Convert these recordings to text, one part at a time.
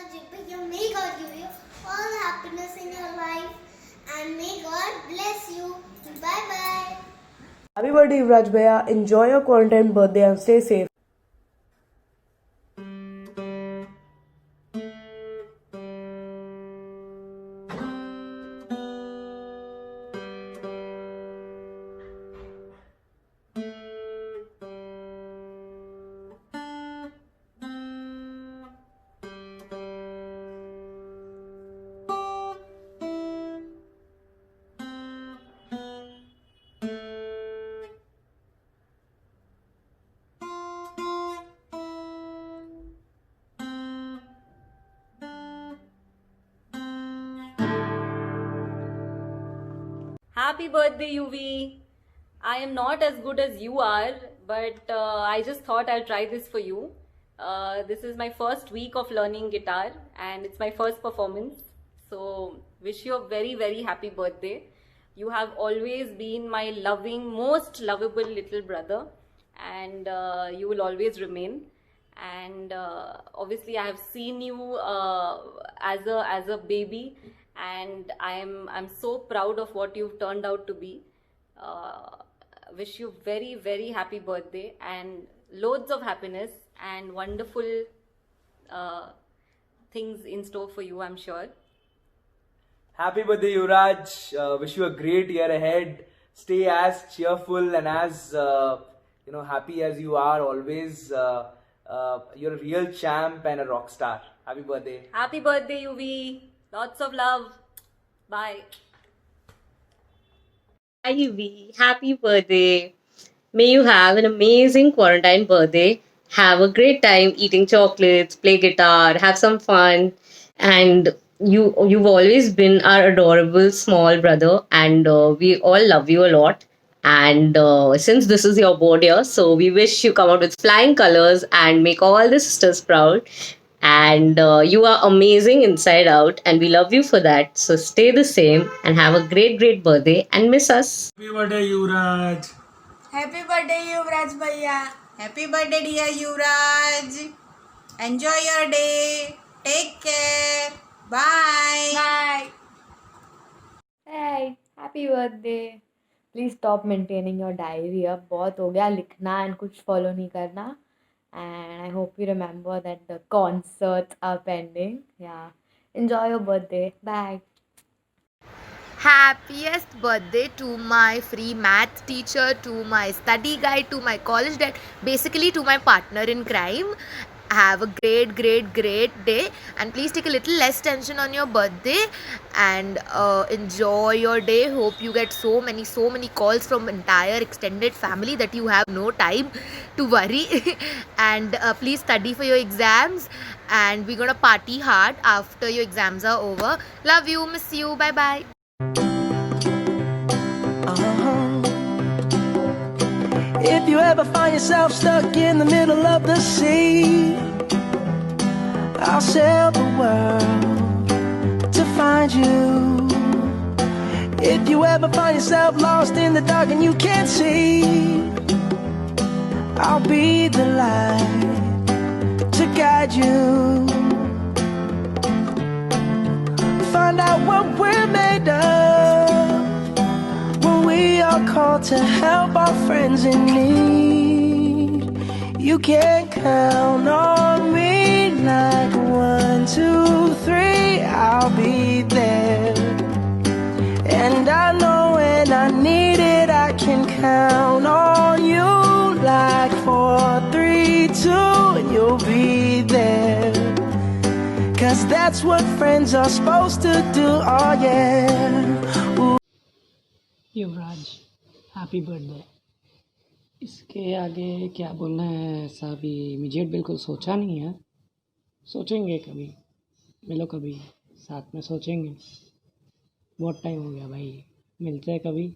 May God give you all happiness in your life and may God bless you. Bye bye. Happy birthday, Yuvraj Bhaiya. Enjoy your quarantine birthday and stay safe. Happy birthday, UV. I am not as good as you are, but I just thought I'll try this for you. This is my first week of learning guitar and it's my first performance. So, wish you a very, very happy birthday. You have always been my loving, most lovable little brother, and you will always remain. And obviously, I have seen you as a baby, and I'm so proud of what you've turned out to be. Wish you very, very happy birthday and loads of happiness and wonderful things in store for you, I'm sure. Happy birthday, Yuvraj. Wish you a great year ahead. Stay as cheerful and as happy as you are always. You're a real champ and a rock star. Happy birthday. Happy birthday, UV. Lots of love. Bye. Hi, UV. Happy birthday. May you have an amazing quarantine birthday. Have a great time eating chocolates, play guitar, have some fun. And you've always been our adorable small brother, and we all love you a lot. And since this is your board year, so we wish you come out with flying colors and make all the sisters proud. And you are amazing inside out, and we love you for that. So stay the same and have a great, great birthday and miss us. Happy birthday, Yuvraj. Happy birthday, Yuvraj Bhaiya. Happy birthday, dear Yuvraj. Enjoy your day. Take care. Bye. Bye. Hey, happy birthday. Please stop maintaining your diary. अब बहुत हो गया लिखना and कुछ follow नहीं करना. And I hope you remember that the concerts are pending. Yeah. Enjoy your birthday. Bye. Happiest birthday to my free math teacher, to my study guide, to my college dad, basically to my partner in crime. Have a great, great, great day, and please take a little less tension on your birthday and enjoy your day. Hope you get so many calls from entire extended family that you have no time to worry. And please study for your exams, and we're gonna party hard after your exams are over. Love you, miss you, bye bye. If you ever find yourself stuck in the middle of the sea, I'll sail the world to find you. If you ever find yourself lost in the dark and you can't see, I'll be the light to guide you. Find out what we're made of when we are called to help our friends in need. You can count on me like 1, 2, 3, I'll be there. And I know when I need it, I can count on you like 4, 3, 2, and you'll be there. Cause that's what friends are supposed to do, oh yeah. Ooh. Yuvraj happy birthday. इसके आगे क्या बोलना है ऐसा अभी immediate बिल्कुल सोचा नहीं है, सोचेंगे कभी, मिलो कभी साथ में सोचेंगे। बहुत टाइम हो गया भाई, मिलते हैं कभी,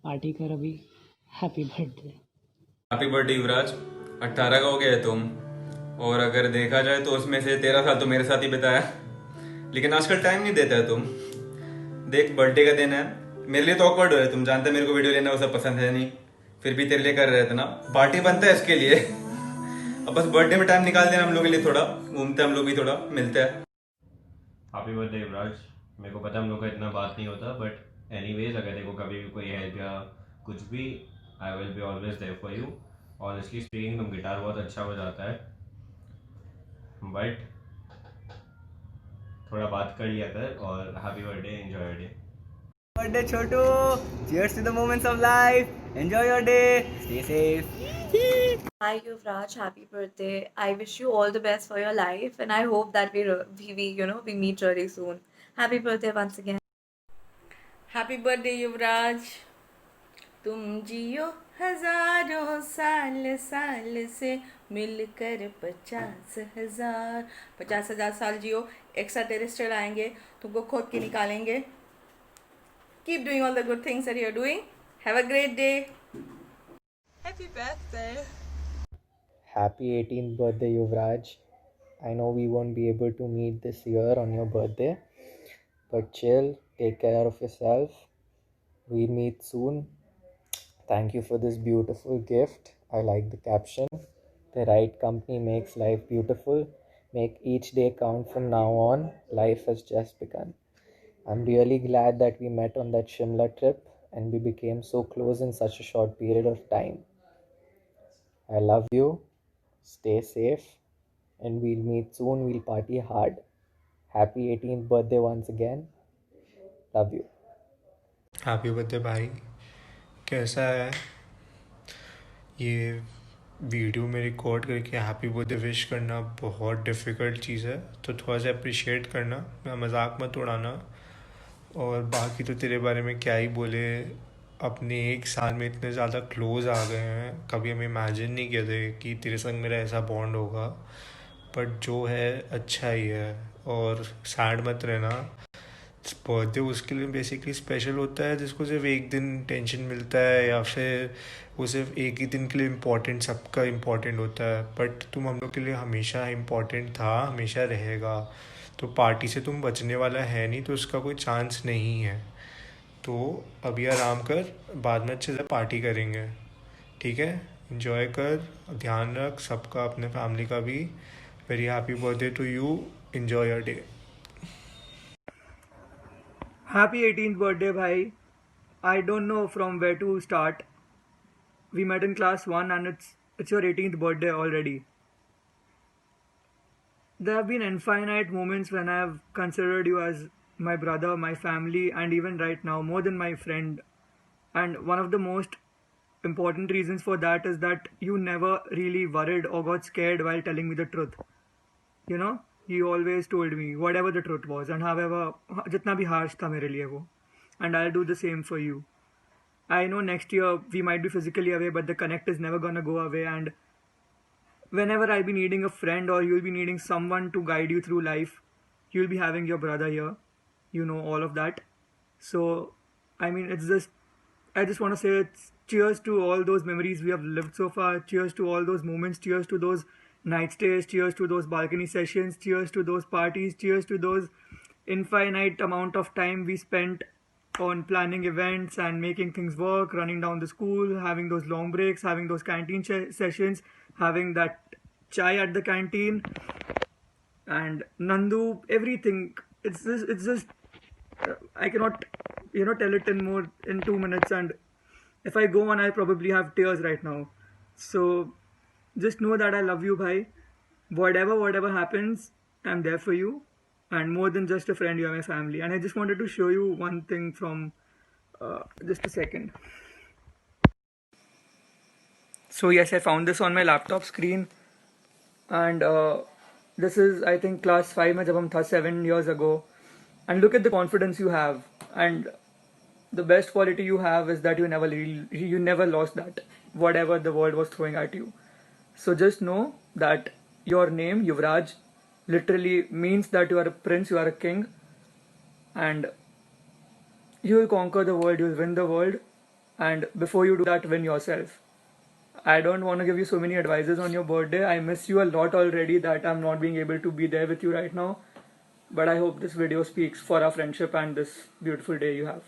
पार्टी कर अभी। Happy birthday. हैप्पी बर्थडे युवराज। 18 का हो गया है तुम, और अगर देखा जाए तो उसमें से 13 साल तो मेरे साथ ही बिताया, लेकिन आजकल टाइम नहीं देता है तुम। देख बर्थडे का दिन है, मेरे लिए तो ऑकवर्ड हो रहा है, तुम जानते मेरे को वीडियो लेना वो सब पसंद है नहीं, फिर भी तेरे लिए कर रहे थे ना, पार्टी बनता है इसके लिए। अब बस बर्थडे में टाइम निकाल देना हम लोग के लिए, थोड़ा घूमते हैं हम लोग भी, थोड़ा मिलते हैं। हैप्पी बर्थडे युवराज। मेरे को पता है हम लोग का इतना बात नहीं होता, बट एनीवेज अगर तेरे को कभी भी कोई हेल्प या कुछ भी, I will be always there for you. Honestly speaking, तुम गिटार बहुत अच्छा बजाता है, बट थोड़ा बात कर लिया कर। और happy birthday, enjoy your day. Birthday Chotu! Cheers to the moments of life. Enjoy your day. Stay safe. Hi Yuvraj, happy birthday. I wish you all the best for your life and I hope that we meet really soon. Happy birthday once again. Happy birthday Yuvraj, तुम जियो हजारों साल, साल से मिलकर 50,000 साल जियो। Extra terrestrial आएंगे, तुमको खोद के निकालेंगे। Keep doing all the good things that you are doing. Have a great day. Happy birthday. Happy 18th birthday, Yuvraj. I know we won't be able to meet this year on your birthday, but chill, take care of yourself. We'll meet soon. Thank you for this beautiful gift. I like the caption. The right company makes life beautiful. Make each day count from now on. Life has just begun. I'm really glad that we met on that Shimla trip and we became so close in such a short period of time. I love you. Stay safe, and we'll meet soon. We'll party hard. Happy 18th birthday once again. Love you. Happy birthday भाई, कैसा है? ये video में record करके happy birthday wish करना बहुत difficult चीज़ है, तो थोड़ा सा अप्रिशिएट करना, मैं मजाक मत उड़ाना। और बाकी तो तेरे बारे में क्या ही बोले, अपने 1 साल में इतने ज़्यादा क्लोज आ गए हैं, कभी हम इमेजिन नहीं किए थे कि तेरे संग मेरा ऐसा बॉन्ड होगा। बट जो है अच्छा ही है, और सैड मत रहना। बर्थडे उसके लिए बेसिकली स्पेशल होता है जिसको सिर्फ एक दिन टेंशन मिलता है, या फिर वो सिर्फ एक ही दिन के लिए इम्पोर्टेंट, सबका इम्पोर्टेंट होता है। बट तुम हम लोग के लिए हमेशा इम्पोर्टेंट था, हमेशा रहेगा। तो पार्टी से तुम बचने वाला है नहीं, तो उसका कोई चांस नहीं है। तो अभी आराम कर, बाद में अच्छे से पार्टी करेंगे, ठीक है? एंजॉय कर, ध्यान रख सबका, अपने फैमिली का भी। Very happy birthday to you, enjoy your day. Happy 18th birthday, bhai. I don't know from where to start. We met in class 1 and it's your 18th birthday already. There have been infinite moments when I have considered you as my brother, my family, and even right now, more than my friend. And one of the most important reasons for that is that you never really worried or got scared while telling me the truth. You know? You always told me whatever the truth was, and however jitna bhi harsh tha mere liye wo, and I'll do the same for you. I know next year we might be physically away, but the connect is never gonna go away, and whenever I'll be needing a friend or you'll be needing someone to guide you through life, you'll be having your brother here. You know all of that. So I mean, I just want to say it's cheers to all those memories we have lived so far. Cheers to all those moments. Cheers to those night stays. Cheers to those balcony sessions. Cheers to those parties. Cheers to those infinite amount of time we spent on planning events and making things work, running down the school, having those long breaks, having those canteen sessions, having that chai at the canteen, and Nandu, everything. It's just I cannot tell it in 2 minutes, and if I go on I'll probably have tears right now. So just know that I love you, bhai. Whatever happens, I'm there for you, and more than just a friend, you're my family. And I just wanted to show you one thing from just a second. So yes, I found this on my laptop screen, and this is, I think, class 5 mein jab hum tha 7 years ago. And look at the confidence you have, and the best quality you have is that you never lost that, whatever the world was throwing at you. So just know that your name, Yuvraj, literally means that you are a prince, you are a king, and you will conquer the world, you will win the world, and before you do that, win yourself. I don't want to give you so many advices on your birthday. I miss you a lot already that I'm not being able to be there with you right now. But I hope this video speaks for our friendship and this beautiful day you have.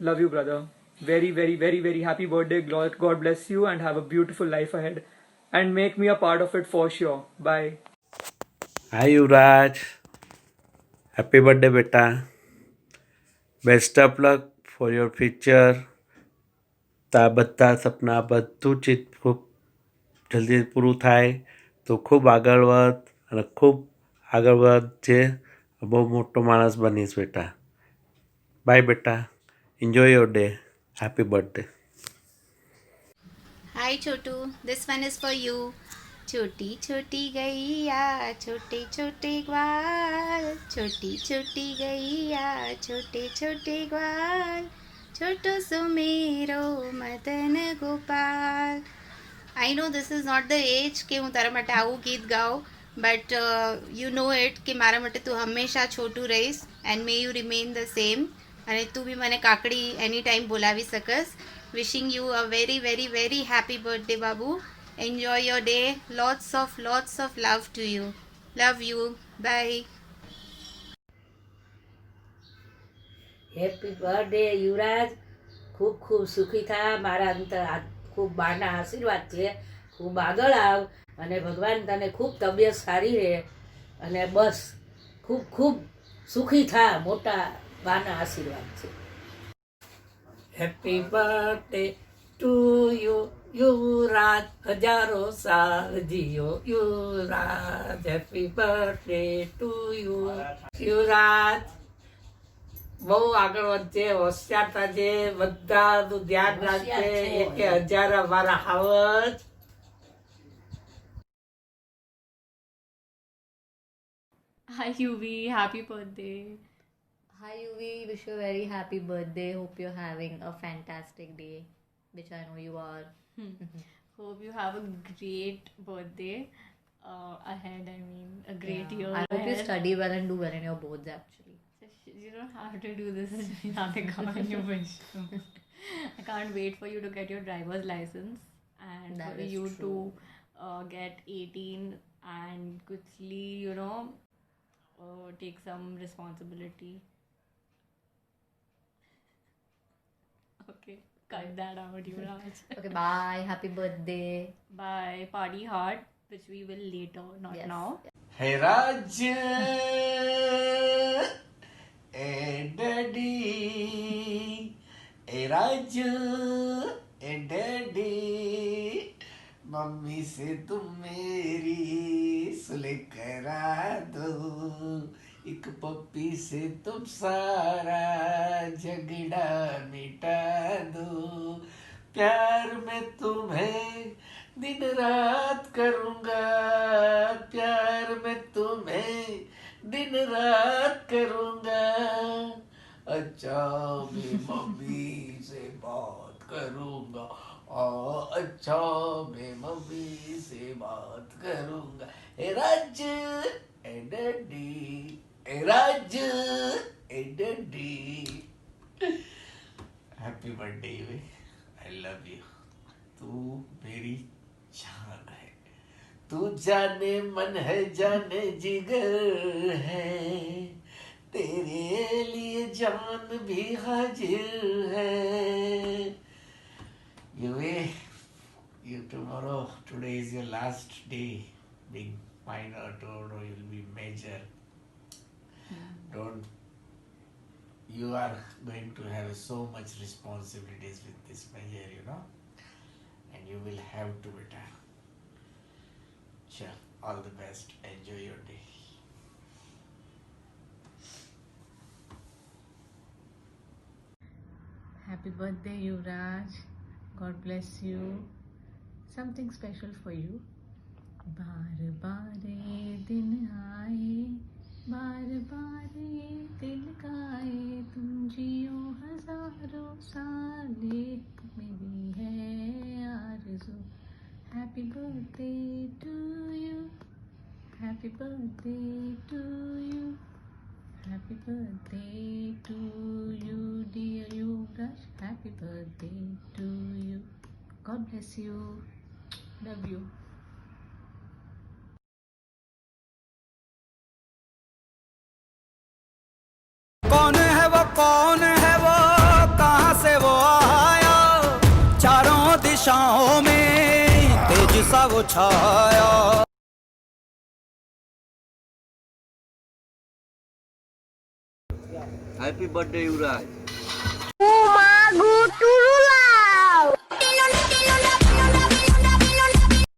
Love you, brother. Very, very, very, very happy birthday. God bless you and have a beautiful life ahead. And make me a part of it for sure. Bye. Hi, Yuvraj. Happy birthday बेटा. Best of luck for your future. બધા સપના બધું જ ખૂબ જલ્દી પૂરું થાય તો ખૂબ આગળ વધ અને ખૂબ આગળ વધજે. બહુ મોટો માણસ બનીશ બેટા. બાય બેટા. Enjoy your day. Happy birthday. Hi Chotu, this one is for you. छोटी छोटी गैया छोटे छोटे ग्वाल, छोटी छोटी गैया छोटे छोटे ग्वाल, छोटो सो मेरो Madan Gopal. I know this is not the age કે હું તારા માટે આવું ગીત ગાઉં, but you know it કે મારા માટે તું હંમેશા છોટું રહીશ and may you remain the same. અને તું બી મને કાકડી એની ટાઈમ બોલાવી શકસ. Wishing you a very very very happy birthday Babu. Enjoy your day. Lots of love to you. Love you. Bye. Happy birthday Yuvraj. ખૂબ ખૂબ સુખી થા. મારા અંતર ખૂબ બાના આશીર્વાદ છે. ખૂબ આગળ આવ અને ભગવાન તને ખૂબ તબિયત સારી રહે અને બસ ખૂબ ખૂબ સુખી થા. મોટા બાના આશીર્વાદ છે. હેપી બર્થડે ટુ યુ યુવરાજ. હજારો સાલ જીઓ યુવરાજ. હેપી બર્થડે ટુ યુ યુવરાજ. બહુ આગળ વધજે, હોશિયાર થજે, બધાનું ધ્યાન રાખજે. એકે હજાર અમારા હાવજ. Hi UV, happy birthday. Hi UV, wish you a very happy birthday. Hope you're having a fantastic day, which I know you are. Hope you have a great birthday ahead. I mean, a great year. I hope you ahead. study well and do well in your boards actually. You don't have to do this, Radhika, when you wish. I can't wait for you to get your driver's license and That for is you true. to get 18 and quickly, take some responsibility. Okay, cut that out, Yuvraj. Okay, bye. Happy birthday. Bye. Party hard, which we will later, not Yes. now. Hey Raj, hey Daddy, hey Raj, hey Daddy, mummy से तुम मेरी सुलह करा दो, एक पप्पी से तुम सारा झगड़ा मिटा दो. प्यार में तुम्हें दिन रात करूँगा, प्यार में तुम्हें दिन रात करूँगा. अच्छा मैं मम्मी से बात करूँगा, अच्छा मैं मम्मी से बात करूँगा. ए राज ए डैडी, ए राज ए daddy. Happy birthday. I love you. तू मेरी जान है, तू जाने मन है जाने जिगर है, तेरे लिए जान भी हाजिर है. You tomorrow, today is your last day being minor, tomorrow you will be major. Don't, you are going to have so much responsibilities with this major, and you will have to retire. Sure, all the best. Enjoy your day. Happy birthday, Yuvraj. God bless you. Something special for you. बार बार ये दिन आए, बार बार ये दिल गाए, तुम जियो हजारों साल, एक मेरी है आरज़ू. Happy birthday to you. Happy birthday to you. Happy birthday to you, dear Yuvraj. Happy birthday to you. God bless you. Love you. कौन है वो, कौन है वो, कहाँ से वो आया, चारों दिशाओं में तेज सा वो छाया. Happy birthday, Yuvraj. Umagu to